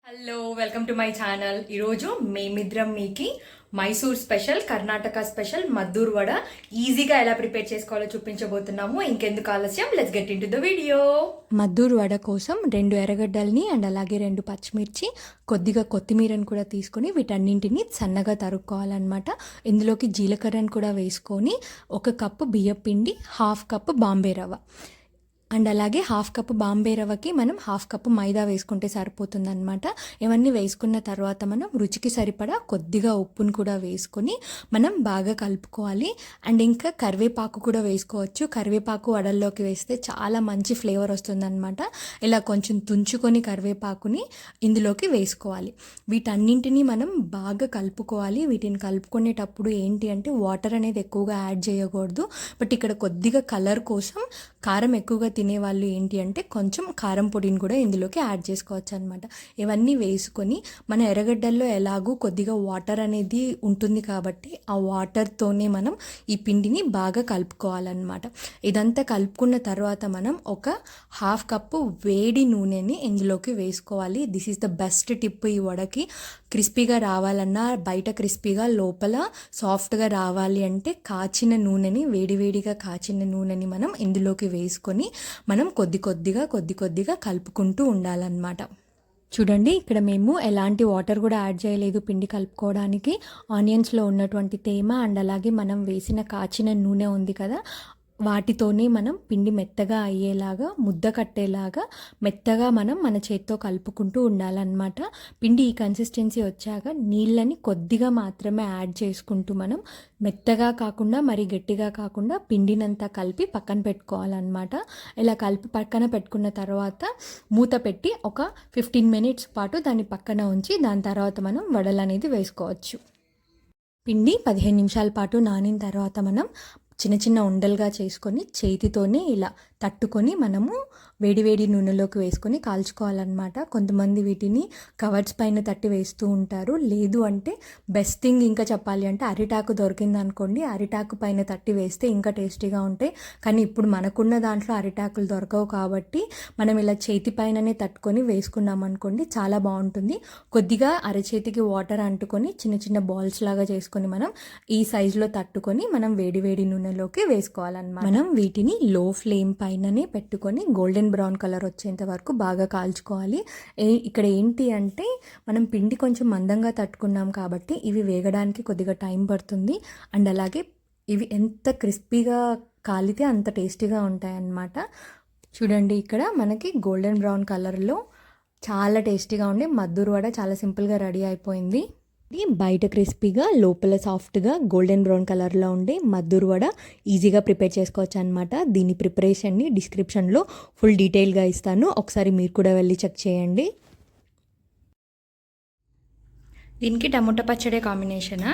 Hello welcome to my channel. ఈరోజు మేమిద్దరం మీకి మైసూర్ స్పెషల్, కర్ణాటక స్పెషల్ మద్దూర్ వడ ఈజీగా ఎలా ప్రిపేర్ చేసుకోవాలో చూపించబోతున్నాము. ఇంకెందుకు ఆలస్యం, let's get into the video. Maddur vada కోసం 2 ఎర్రగడ్డల్ని అండ్ అలాగే 2 పచ్చిమిర్చి, కొద్దిగా కొత్తిమీరని కూడా తీసుకొని వీటన్నింటిని సన్నగా తరుక్కోవాలన్నమాట. ఇందులోకి జీలకర్రని కూడా వేసుకొని 1 కప్పు బియ్యం పిండి, 1/2 కప్పు బాంబే రవ్వ అండ్ అలాగే 1/2 కప్పు బాంబే రవ్వకి మనం 1/2 కప్పు మైదా వేసుకుంటే సరిపోతుందన్నమాట. ఇవన్నీ వేసుకున్న తర్వాత మనం రుచికి సరిపడా కొద్దిగా ఉప్పును కూడా వేసుకొని మనం బాగా కలుపుకోవాలి. అండ్ ఇంకా కరివేపాకు కూడా వేసుకోవచ్చు. కరివేపాకు వడల్లోకి వేస్తే చాలా మంచి ఫ్లేవర్ వస్తుందన్నమాట. ఇలా కొంచెం తుంచుకొని కరివేపాకుని ఇందులోకి వేసుకోవాలి. వీటన్నింటినీ మనం బాగా కలుపుకోవాలి. వీటిని కలుపుకునేటప్పుడు ఏంటి అంటే వాటర్ అనేది ఎక్కువగా యాడ్ చేయకూడదు. బట్ ఇక్కడ కొద్దిగా కలర్ కోసం కారం ఎక్కువగా తినేవాళ్ళు ఏంటి అంటే కొంచెం కారం పొడిని కూడా ఇందులోకి యాడ్ చేసుకోవచ్చు అనమాట. ఇవన్నీ వేసుకొని మన ఎర్రగడ్డల్లో ఎలాగూ కొద్దిగా వాటర్ అనేది ఉంటుంది కాబట్టి ఆ వాటర్తోనే మనం ఈ పిండిని బాగా కలుపుకోవాలన్నమాట. ఇదంతా కలుపుకున్న తర్వాత మనం 1/2 కప్పు వేడి నూనెని ఇందులోకి వేసుకోవాలి. This is the best tip ఈ వడకి. క్రిస్పీగా రావాలన్నా, బయట క్రిస్పీగా లోపల సాఫ్ట్గా రావాలి అంటే కాచిన నూనెని, వేడివేడిగా కాచిన నూనెని మనం ఇందులోకి వేసుకొని మనం కొద్ది కొద్దిగా కలుపుకుంటూ ఉండాలన్నమాట. చూడండి, ఇక్కడ మేము ఎలాంటి వాటర్ కూడా యాడ్ చేయలేదు పిండి కలుపుకోవడానికి. ఆనియన్స్లో ఉన్నటువంటి తేమ అండ్ అలాగే మనం వేసిన కాచిన నూనె ఉంది కదా, వాటితోనే మనం పిండి మెత్తగా అయ్యేలాగా, ముద్ద కట్టేలాగా మెత్తగా మనం మన చేత్తో కలుపుకుంటూ ఉండాలన్నమాట. పిండి ఈ కన్సిస్టెన్సీ వచ్చాక నీళ్ళని కొద్దిగా మాత్రమే యాడ్ చేసుకుంటూ మనం మెత్తగా కాకుండా మరి గట్టిగా కాకుండా పిండినంతా కలిపి పక్కన పెట్టుకోవాలన్నమాట. ఇలా కలిపి పక్కన పెట్టుకున్న తర్వాత మూత పెట్టి ఒక 15 మినిట్స్ పాటు దాన్ని పక్కన ఉంచి దాని తర్వాత మనం వడలు అనేది వేసుకోవచ్చు. పిండి 15 నిమిషాల పాటు నానిన తర్వాత మనం చిన్న చిన్న ఉండలుగా చేసుకొని చేతితోనే ఇలా తట్టుకొని మనము వేడివేడి నూనెలోకి వేసుకొని కాల్చుకోవాలన్నమాట. కొంతమంది వీటిని కవర్స్ పైన తట్టి వేస్తూ ఉంటారు. లేదు అంటే బెస్ట్ థింగ్ ఇంకా చెప్పాలి అంటే అరిటాకు దొరికింది అనుకోండి, అరిటాకు పైన తట్టి వేస్తే ఇంకా టేస్టీగా ఉంటాయి. కానీ ఇప్పుడు మనకున్న దాంట్లో అరిటాకులు దొరకవు కాబట్టి మనం ఇలా చేతి పైననే తట్టుకొని వేసుకున్నాం అనుకోండి, చాలా బాగుంటుంది. కొద్దిగా అరచేతికి వాటర్ అంటుకొని చిన్న చిన్న బాల్స్ లాగా చేసుకొని మనం ఈ సైజులో తట్టుకొని మనం వేడివేడి నూనెలోకి వేసుకోవాలన్నమాట. మనం వీటిని లో ఫ్లేమ్ పైననే పెట్టుకొని గోల్డెన్ బ్రౌన్ కలర్ వచ్చేంత వరకు బాగా కాల్చుకోవాలి. ఇక్కడ ఏంటి అంటే మనం పిండి కొంచెం మందంగా తట్టుకున్నాం కాబట్టి ఇవి వేగడానికి కొద్దిగా టైం పడుతుంది. అండ్ అలాగే ఇవి ఎంత క్రిస్పీగా కాలితే అంత టేస్టీగా ఉంటాయన్నమాట. చూడండి, ఇక్కడ మనకి గోల్డెన్ బ్రౌన్ కలర్లో చాలా టేస్టీగా ఉండే మద్దూర్ వడ చాలా సింపుల్గా రెడీ అయిపోయింది. బయట క్రిస్పీగా లోపల సాఫ్ట్గా గోల్డెన్ బ్రౌన్ కలర్లో ఉండే మద్దూర్ వడ ఈజీగా ప్రిపేర్ చేసుకోవచ్చు అనమాట. దీని ప్రిపరేషన్ని డిస్క్రిప్షన్లో ఫుల్ డీటెయిల్గా ఇస్తాను, ఒకసారి మీరు కూడా వెళ్ళి చెక్ చేయండి. దీనికి టమోటా పచ్చడి కాంబినేషనా?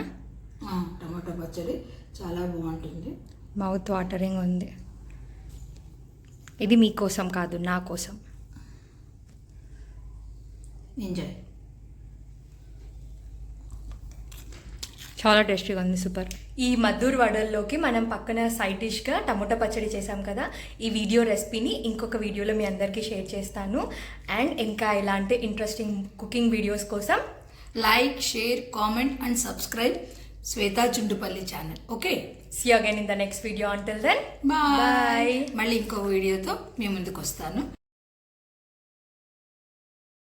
టమాటా పచ్చడి చాలా బాగుంటుంది. మౌత్ వాటరింగ్ ఉంది. ఇది మీకోసం కాదు, నా కోసం. ఎంజాయ్. చాలా టేస్టీగా ఉంది, సూపర్. ఈ మద్దూర్ వడల్లోకి మనం పక్కన సైడ్ డిష్గా టమోటా పచ్చడి చేసాం కదా, ఈ వీడియో రెసిపీని ఇంకొక వీడియోలో మీ అందరికీ షేర్ చేస్తాను. అండ్ ఇంకా ఇలాంటి ఇంట్రెస్టింగ్ కుకింగ్ వీడియోస్ కోసం like, share, comment and subscribe Shweta Chundupalli channel. Okay, see you again in the next video. Until then bye. మళ్ళీ ఇంకో వీడియోతో మీ ముందుకు వస్తాను.